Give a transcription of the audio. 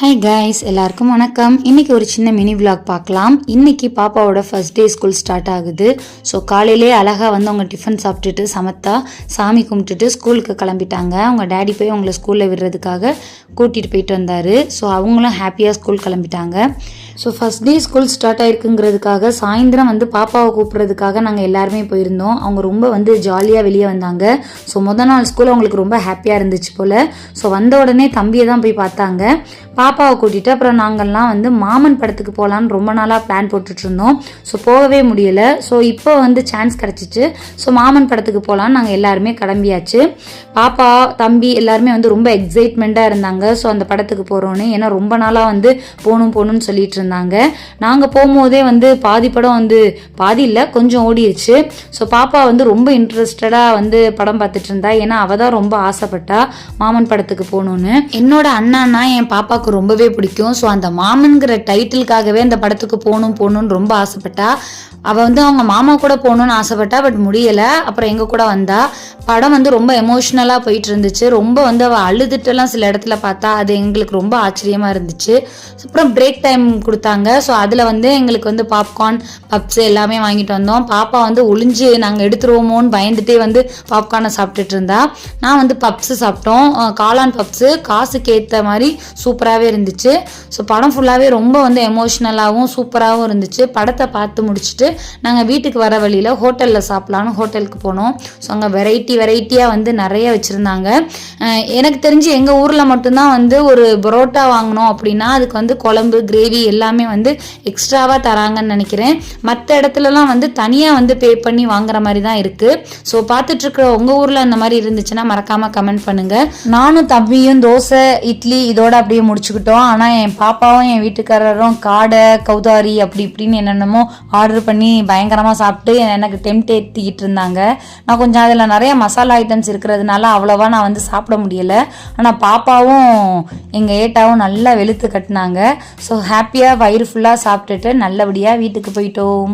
Hi guys, எல்லாருக்கும் வணக்கம். இன்றைக்கி ஒரு சின்ன மினி விலாக் பார்க்கலாம். இன்றைக்கி பாப்பாவோட ஃபர்ஸ்ட் டே ஸ்கூல் ஸ்டார்ட் ஆகுது. ஸோ காலையிலே அழகாக வந்து அவங்க டிஃபன் சாப்பிட்டுட்டு சமத்தா சாமி கும்பிட்டுட்டு ஸ்கூலுக்கு கிளம்பிட்டாங்க. அவங்க டேடி போய் அவங்கள ஸ்கூலில் விடுறதுக்காக கூட்டிகிட்டு போயிட்டு வந்தார். ஸோ அவங்களும் ஹாப்பியாக ஸ்கூல் கிளம்பிட்டாங்க. So first day school start ஆயிருக்குங்கிறதுக்காக சாயந்தரம் வந்து பாப்பாவை கூப்பிட்றதுக்காக நாங்கள் எல்லாருமே போயிருந்தோம். அவங்க ரொம்ப வந்து ஜாலியாக வெளியே வந்தாங்க. ஸோ முதல் நாள் ஸ்கூல் அவங்களுக்கு ரொம்ப ஹாப்பியாக இருந்துச்சு போல். ஸோ வந்த உடனே தம்பியை தான் போய் பார்த்தாங்க. பாப்பாவை கூட்டிகிட்டு அப்புறம் நாங்கள்லாம் வந்து மாமன் படத்துக்கு போகலான்னு ரொம்ப நாளாக பிளான் போட்டுட்டு இருந்தோம். ஸோ போகவே முடியலை. ஸோ இப்போ வந்து சான்ஸ் கிடச்சிச்சு. ஸோ மாமன் படத்துக்கு போகலான்னு நாங்கள் எல்லாருமே கிளம்பியாச்சு. பாப்பா தம்பி எல்லாருமே வந்து ரொம்ப எக்ஸைட்மெண்ட்டாக இருந்தாங்க. ஸோ அந்த படத்துக்கு போகிறோன்னு, ஏன்னா ரொம்ப நாளாக வந்து போகணும்னு சொல்லிட்டு இருந்தாங்க. நாங்கள் போகும்போதே வந்து பாதி படம் வந்து பாதி இல்லை கொஞ்சம் ஓடிடுச்சு. ஸோ பாப்பா வந்து ரொம்ப இன்ட்ரெஸ்டடாக வந்து படம் பார்த்துட்டு இருந்தா. ஏன்னா அவள் தான் ரொம்ப ஆசைப்பட்டா மாமன் படத்துக்கு போகணுன்னு. என்னோட அண்ணான்னா என் பாப்பாவுக்கு ரொம்பவே பிடிக்கும். ஸோ அந்த மாமன்கிற டைட்டிலுக்காகவே அந்த படத்துக்கு போகணும்னு ரொம்ப ஆசைப்பட்டா. அவள் வந்து அவங்க மாமா கூட போகணுன்னு ஆசைப்பட்டா, பட் முடியலை. அப்புறம் எங்கள் கூட வந்தா. படம் வந்து ரொம்ப எமோஷ்னலாக போயிட்டு இருந்துச்சு. ரொம்ப வந்து அவள் அழுதுட்டுலாம் சில இடத்துல பார்த்தா. அது எங்களுக்கு ரொம்ப ஆச்சரியமாக இருந்துச்சு. அப்புறம் பிரேக் டைம் கொடுத்தாங்க. ஸோ அதில் வந்து எங்களுக்கு வந்து பாப்கார்ன் பப்ஸ் எல்லாமே வாங்கிட்டு வந்தோம். பாப்பா வந்து ஒளிஞ்சு நாங்கள் எடுத்துருவோமோன்னு பயந்துட்டே வந்து பாப்கார்னை சாப்பிட்டுட்டு இருந்தா. நான் வந்து பப்ஸு சாப்பிட்டோம். காளான் பப்ஸு காசுக்கு ஏற்ற மாதிரி சூப்பராகவே இருந்துச்சு. ஸோ படம் ஃபுல்லாகவே ரொம்ப வந்து எமோஷ்னலாகவும் சூப்பராகவும் இருந்துச்சு. படத்தை பார்த்து முடிச்சுட்டு நாங்கள் வீட்டுக்கு வர வழியில் ஹோட்டலில் சாப்பிட்லான்னு ஹோட்டலுக்கு போனோம். ஸோ அங்கே வெரைட்டியாக வந்து நிறைய வச்சுருந்தாங்க. எனக்கு தெரிஞ்சு எங்கள் ஊரில் மட்டும்தான் வந்து ஒரு பரோட்டா வாங்கினோம் அப்படின்னா அதுக்கு வந்து குழம்பு கிரேவி எல்லாமே வந்து எக்ஸ்ட்ராவாக தராங்கன்னு நினைக்கிறேன். மற்ற இடத்துலலாம் வந்து தனியாக வந்து பே பண்ணி வாங்குற மாதிரி தான் இருக்குது. ஸோ பார்த்துட்ருக்குற உங்கள் ஊரில் அந்த மாதிரி இருந்துச்சுன்னா மறக்காமல் கமெண்ட் பண்ணுங்கள். நானும் தம்பியும் தோசை இட்லி இதோட அப்படியே முடிச்சுக்கிட்டோம். ஆனால் என் பாப்பாவும் என் வீட்டுக்காரரும் காடை கௌதாரி அப்படி இப்படின்னு என்னென்னமோ ஆர்டர் பண்ணி பயங்கரமாக சாப்பிட்டு எனக்கு டெம்ட் ஏற்றிக்கிட்டு இருந்தாங்க. நான் கொஞ்சம் அதில் நிறைய மசாலா ஐட்டம்ஸ் இருக்கிறதுனால அவ்வளோவா நான் வந்து சாப்பிட முடியலை. ஆனால் பாப்பாவும் எங்கள் ஏட்டாவும் நல்லா வெளுத்து கட்டினாங்க. ஸோ ஹாப்பியாக வயிறு ஃபுல்லாக சாப்பிட்டுட்டு நல்லபடியாக வீட்டுக்கு போயிட்டோம்.